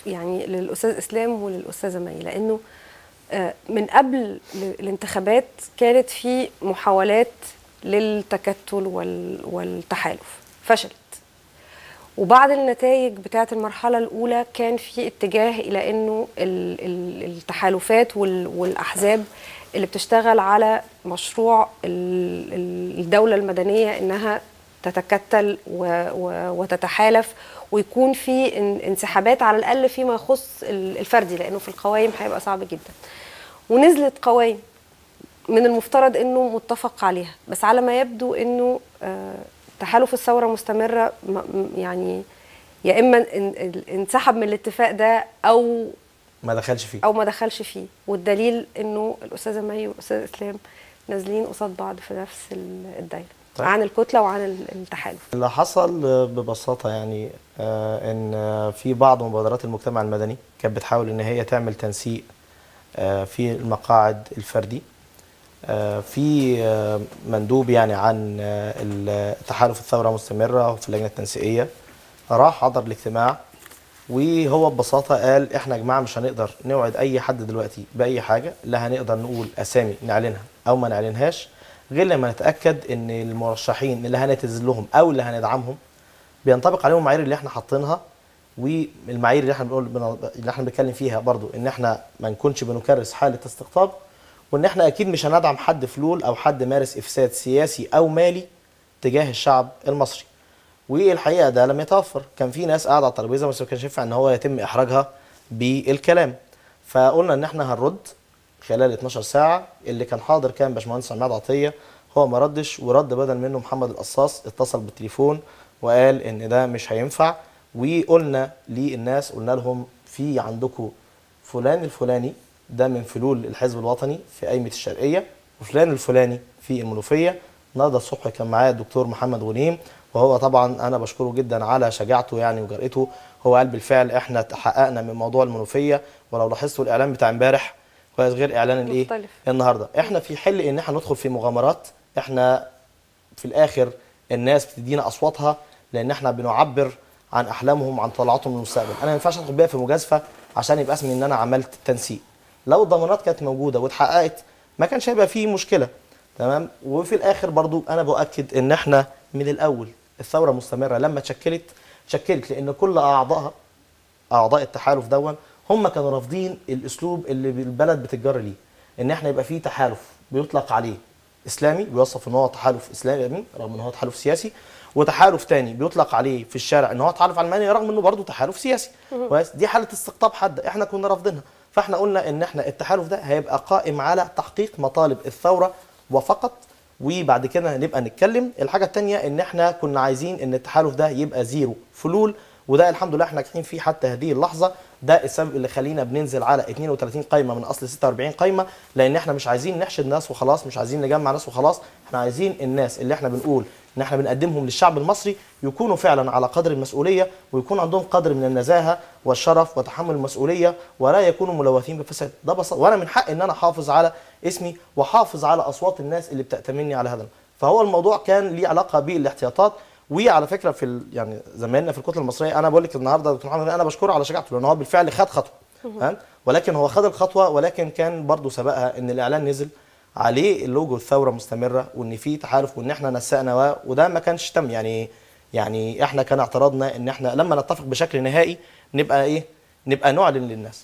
يعني للأستاذ إسلام وللأستاذة مي، لأنه من قبل الانتخابات كانت في محاولات للتكتل والتحالف فشلت، وبعد النتائج بتاعة المرحلة الأولى كان في اتجاه إلى أنه التحالفات والأحزاب اللي بتشتغل على مشروع الدولة المدنية إنها تتكتل وتتحالف، ويكون في انسحابات على الأقل فيما يخص الفردي، لأنه في القوائم هيبقى صعب جدا. ونزلت قوائم من المفترض أنه متفق عليها، بس على ما يبدو أنه تحالف الثورة مستمرة، يعني يا إما انسحب من الاتفاق ده أو ما دخلش فيه. والدليل أنه الأستاذة مي والأستاذ إسلام نازلين قصاد بعض في نفس الدايرة. طيب. عن الكتلة وعن التحالف اللي حصل ببساطة يعني ان في بعض مبادرات المجتمع المدني كانت بتحاول ان هي تعمل تنسيق في المقاعد الفردي. في مندوب يعني عن تحالف الثورة مستمرة في اللجنة التنسيقية راح حضر الاجتماع، وهو ببساطة قال احنا يا جماعة مش هنقدر نوعد اي حد دلوقتي بأي حاجة، لا هنقدر نقول اسامي نعلنها او ما نعلنهاش غير لما نتأكد ان المرشحين اللي هنعتذر لهم او اللي هندعمهم بينطبق عليهم المعايير اللي احنا حاطينها، والمعايير اللي احنا بنتكلم فيها برضو ان احنا ما نكونش بنكرس حالة استقطاب، وان احنا اكيد مش هندعم حد فلول او حد مارس افساد سياسي او مالي تجاه الشعب المصري. والحقيقه ده لم يتوفر، كان في ناس قاعده على الترابيزه بس ما كانش ينفع ان هو يتم احراجها بالكلام. فقلنا ان احنا هنرد خلال 12 ساعه. اللي كان حاضر كان باشمهندس عماد عطيه، هو ما ردش، ورد بدل منه محمد القصاص، اتصل بالتليفون وقال ان ده مش هينفع. وقلنا للناس، قلنا لهم في عندكم فلان الفلاني ده من فلول الحزب الوطني في قايمة الشرقية، وفلان الفلاني في المنوفية. النهارده الصبح كان معايا الدكتور محمد غنيم، وهو طبعا انا بشكره جدا على شجاعته يعني وجرأته. هو قال بالفعل احنا تحققنا من موضوع المنوفية، ولو لاحظتوا الاعلان بتاع امبارح كويس غير اعلان الايه النهارده. احنا في حل ان احنا ندخل في مغامرات، احنا في الاخر الناس بتدينا اصواتها لان احنا بنعبر عن احلامهم وعن طلعاتهم للمستقبل. انا ما ينفعش ادخل بيها في مجازفه عشان يبقى اسمي ان انا عملت تنسيق. لو الضمانات كانت موجوده واتحققت ما كانش هيبقى فيه مشكله، تمام. وفي الاخر برضو انا باكد ان احنا من الاول الثوره مستمره لما اتشكلت لان كل اعضاء التحالف دون هم كانوا رافضين الاسلوب اللي البلد بتتجر ليه، ان احنا يبقى فيه تحالف بيطلق عليه اسلامي، بيوصف ان هو تحالف اسلامي رغم ان هو تحالف سياسي، وتحالف تاني بيطلق عليه في الشارع ان هو تحالف علماني رغم انه برضه تحالف سياسي. كويس، دي حاله استقطاب حاده احنا كنا رافضينها. فاحنا قلنا ان احنا التحالف ده هيبقى قائم على تحقيق مطالب الثوره وفقط، وبعد كده نبقى نتكلم. الحاجه الثانيه ان احنا كنا عايزين ان التحالف ده يبقى زيرو فلول، وده الحمد لله احنا ناجحين فيه حتى هذه اللحظه. ده السبب اللي خلينا بننزل على 32 قايمه من اصل 46 قايمه، لان احنا مش عايزين نحشد ناس وخلاص، مش عايزين نجمع ناس وخلاص. احنا عايزين الناس اللي احنا بنقول ان احنا بنقدمهم للشعب المصري يكونوا فعلا على قدر المسؤوليه، ويكون عندهم قدر من النزاهه والشرف وتحمل المسؤوليه، ولا يكونوا ملوثين بفساد. ده بسيط، وانا من حق ان انا احافظ على اسمي واحافظ على اصوات الناس اللي بتأتمني على هذا. فهو الموضوع كان ليه علاقه بالاحتياطات. وعلى فكره في يعني زمايلنا في الكتله المصريه، انا بقول لك النهارده دكتور محمد انا بشكره على شجاعته لان هو بالفعل خد خطوه، ولكن هو خد الخطوه ولكن كان برضه سبقها ان الاعلان نزل عليه اللوجو الثوره مستمره، وان في تحالف، وان احنا نسقنا، وده ما كانش تم. يعني احنا كان اعتراضنا ان احنا لما نتفق بشكل نهائي نبقى نعلن للناس.